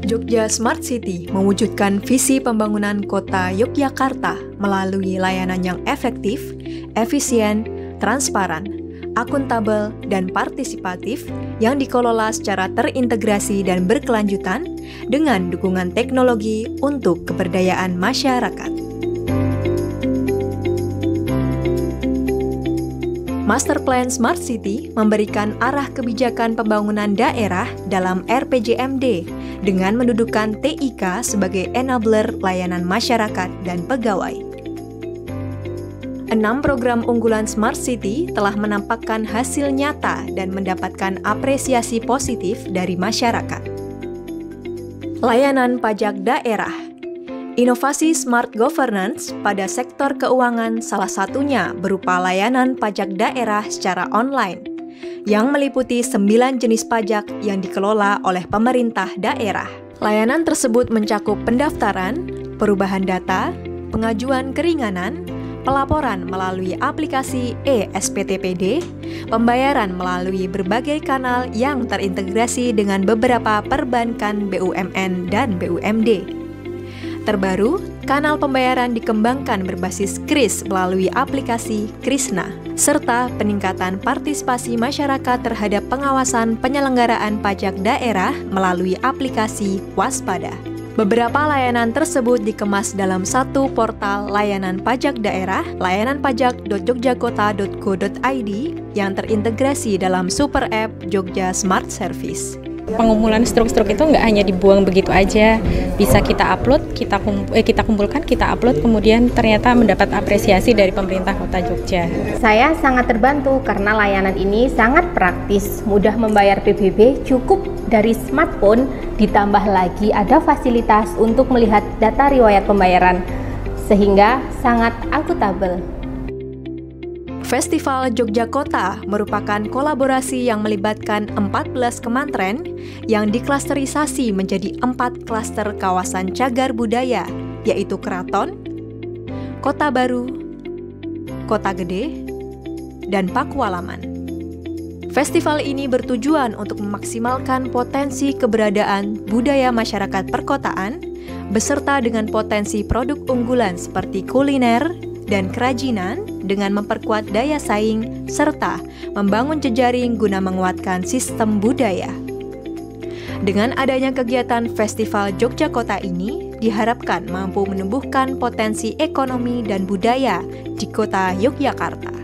Jogja Smart City mewujudkan visi pembangunan kota Yogyakarta melalui layanan yang efektif, efisien, transparan, akuntabel, dan partisipatif yang dikelola secara terintegrasi dan berkelanjutan dengan dukungan teknologi untuk keberdayaan masyarakat. Master Plan Smart City memberikan arah kebijakan pembangunan daerah dalam RPJMD dengan mendudukan TIK sebagai enabler layanan masyarakat dan pegawai. 6 program unggulan Smart City telah menampakkan hasil nyata dan mendapatkan apresiasi positif dari masyarakat. Layanan pajak daerah. Inovasi smart governance pada sektor keuangan salah satunya berupa layanan pajak daerah secara online yang meliputi 9 jenis pajak yang dikelola oleh pemerintah daerah. Layanan tersebut mencakup pendaftaran, perubahan data, pengajuan keringanan, pelaporan melalui aplikasi e-SPTPD, pembayaran melalui berbagai kanal yang terintegrasi dengan beberapa perbankan BUMN dan BUMD. Terbaru, kanal pembayaran dikembangkan berbasis KRIS melalui aplikasi Krisna, serta peningkatan partisipasi masyarakat terhadap pengawasan penyelenggaraan pajak daerah melalui aplikasi Waspada. Beberapa layanan tersebut dikemas dalam satu portal layanan pajak daerah, layananpajak.jogjakota.go.id yang terintegrasi dalam super app Jogja Smart Service. Pengumpulan struk-struk itu nggak hanya dibuang begitu aja, bisa kita upload, kita kumpulkan, kita upload, kemudian ternyata mendapat apresiasi dari pemerintah Kota Jogja. Saya sangat terbantu karena layanan ini sangat praktis, mudah membayar PBB, cukup dari smartphone, ditambah lagi ada fasilitas untuk melihat data riwayat pembayaran, sehingga sangat akuntabel. Festival Jogja Kota merupakan kolaborasi yang melibatkan 14 kementerian yang diklasterisasi menjadi 4 klaster kawasan cagar budaya, yaitu Keraton, Kota Baru, Kota Gede, dan Pakualaman. Festival ini bertujuan untuk memaksimalkan potensi keberadaan budaya masyarakat perkotaan beserta dengan potensi produk unggulan seperti kuliner dan kerajinan dengan memperkuat daya saing serta membangun jejaring guna menguatkan sistem budaya. Dengan adanya kegiatan Festival Jogja Kota ini diharapkan mampu menumbuhkan potensi ekonomi dan budaya di Kota Yogyakarta.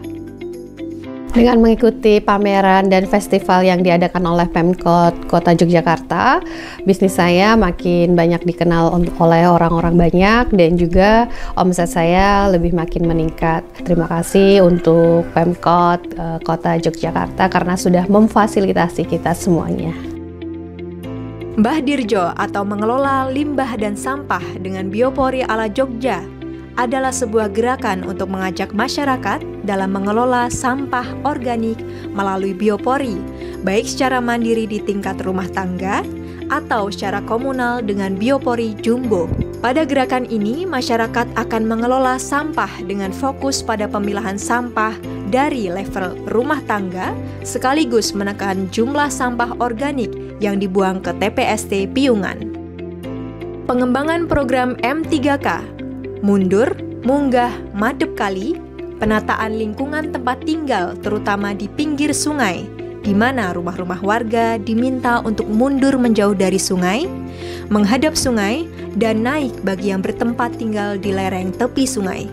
Dengan mengikuti pameran dan festival yang diadakan oleh Pemkot Kota Yogyakarta, bisnis saya makin banyak dikenal oleh orang-orang banyak dan juga omset saya lebih makin meningkat. Terima kasih untuk Pemkot Kota Yogyakarta karena sudah memfasilitasi kita semuanya. Mbah Dirjo atau mengelola limbah dan sampah dengan biopori ala Jogja adalah sebuah gerakan untuk mengajak masyarakat dalam mengelola sampah organik melalui biopori, baik secara mandiri di tingkat rumah tangga atau secara komunal dengan biopori jumbo. Pada gerakan ini, masyarakat akan mengelola sampah dengan fokus pada pemilahan sampah dari level rumah tangga, sekaligus menekan jumlah sampah organik yang dibuang ke TPST Piungan. Pengembangan program M3K Mundur, Munggah, Madep Kali, penataan lingkungan tempat tinggal terutama di pinggir sungai, di mana rumah-rumah warga diminta untuk mundur menjauh dari sungai, menghadap sungai, dan naik bagi yang bertempat tinggal di lereng tepi sungai.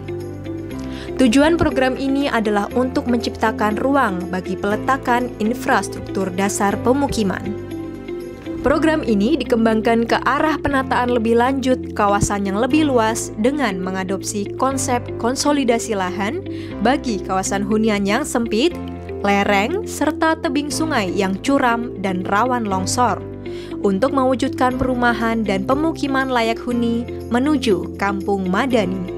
Tujuan program ini adalah untuk menciptakan ruang bagi peletakan infrastruktur dasar pemukiman. Program ini dikembangkan ke arah penataan lebih lanjut kawasan yang lebih luas dengan mengadopsi konsep konsolidasi lahan bagi kawasan hunian yang sempit, lereng, serta tebing sungai yang curam dan rawan longsor untuk mewujudkan perumahan dan pemukiman layak huni menuju Kampung Madani.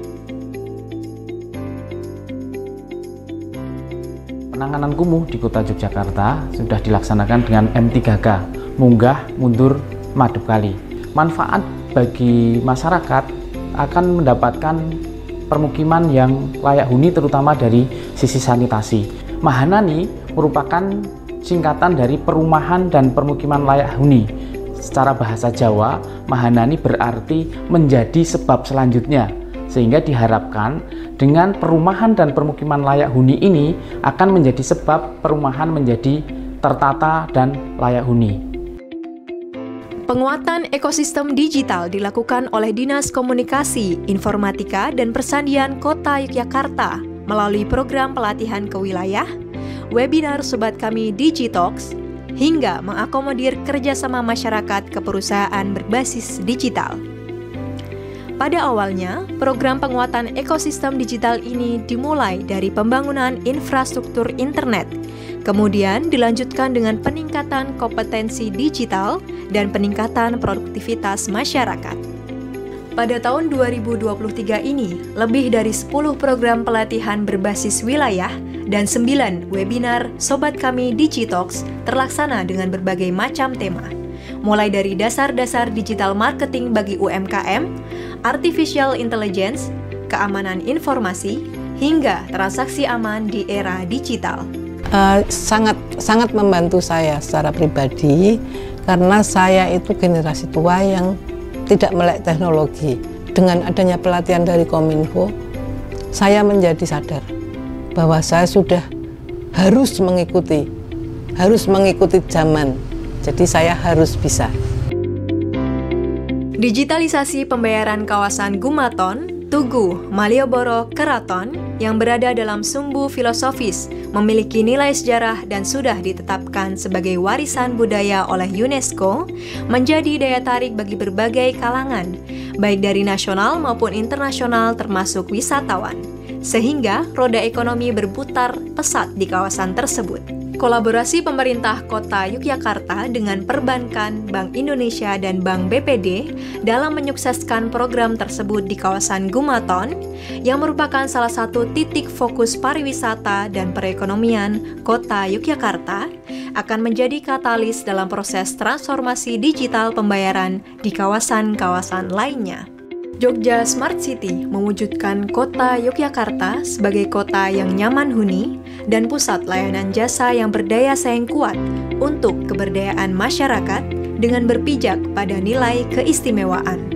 Penanganan kumuh di Kota Yogyakarta sudah dilaksanakan dengan M3K. Munggah, mundur, madep kali. Manfaat bagi masyarakat akan mendapatkan permukiman yang layak huni terutama dari sisi sanitasi. Mahanani merupakan singkatan dari Perumahan dan Permukiman Layak Huni. Secara bahasa Jawa, Mahanani berarti menjadi sebab selanjutnya, sehingga diharapkan dengan perumahan dan permukiman layak huni ini akan menjadi sebab perumahan menjadi tertata dan layak huni. Penguatan ekosistem digital dilakukan oleh Dinas Komunikasi, Informatika, dan Persandian Kota Yogyakarta melalui program pelatihan kewilayah, webinar Sobat Kami Digitalks, hingga mengakomodir kerjasama masyarakat ke perusahaan berbasis digital. Pada awalnya, program penguatan ekosistem digital ini dimulai dari pembangunan infrastruktur internet, kemudian dilanjutkan dengan peningkatan kompetensi digital dan peningkatan produktivitas masyarakat. Pada tahun 2023 ini, lebih dari 10 program pelatihan berbasis wilayah dan 9 webinar Sobat Kami Digitalks terlaksana dengan berbagai macam tema, mulai dari dasar-dasar digital marketing bagi UMKM, artificial intelligence, keamanan informasi, hingga transaksi aman di era digital. Sangat membantu saya secara pribadi karena saya itu generasi tua yang tidak melek teknologi. Dengan adanya pelatihan dari Kominfo, saya menjadi sadar bahwa saya sudah harus mengikuti zaman. Jadi saya harus bisa. Digitalisasi pembayaran kawasan Gumaton, Tugu, Malioboro, Keraton yang berada dalam sumbu filosofis memiliki nilai sejarah dan sudah ditetapkan sebagai warisan budaya oleh UNESCO menjadi daya tarik bagi berbagai kalangan, baik dari nasional maupun internasional termasuk wisatawan, sehingga roda ekonomi berputar pesat di kawasan tersebut. Kolaborasi pemerintah Kota Yogyakarta dengan perbankan, Bank Indonesia, dan Bank BPD dalam menyukseskan program tersebut di kawasan Gumaton, yang merupakan salah satu titik fokus pariwisata dan perekonomian Kota Yogyakarta, akan menjadi katalis dalam proses transformasi digital pembayaran di kawasan-kawasan lainnya. Jogja Smart City mewujudkan Kota Yogyakarta sebagai kota yang nyaman huni dan pusat layanan jasa yang berdaya saing kuat untuk keberdayaan masyarakat dengan berpijak pada nilai keistimewaan.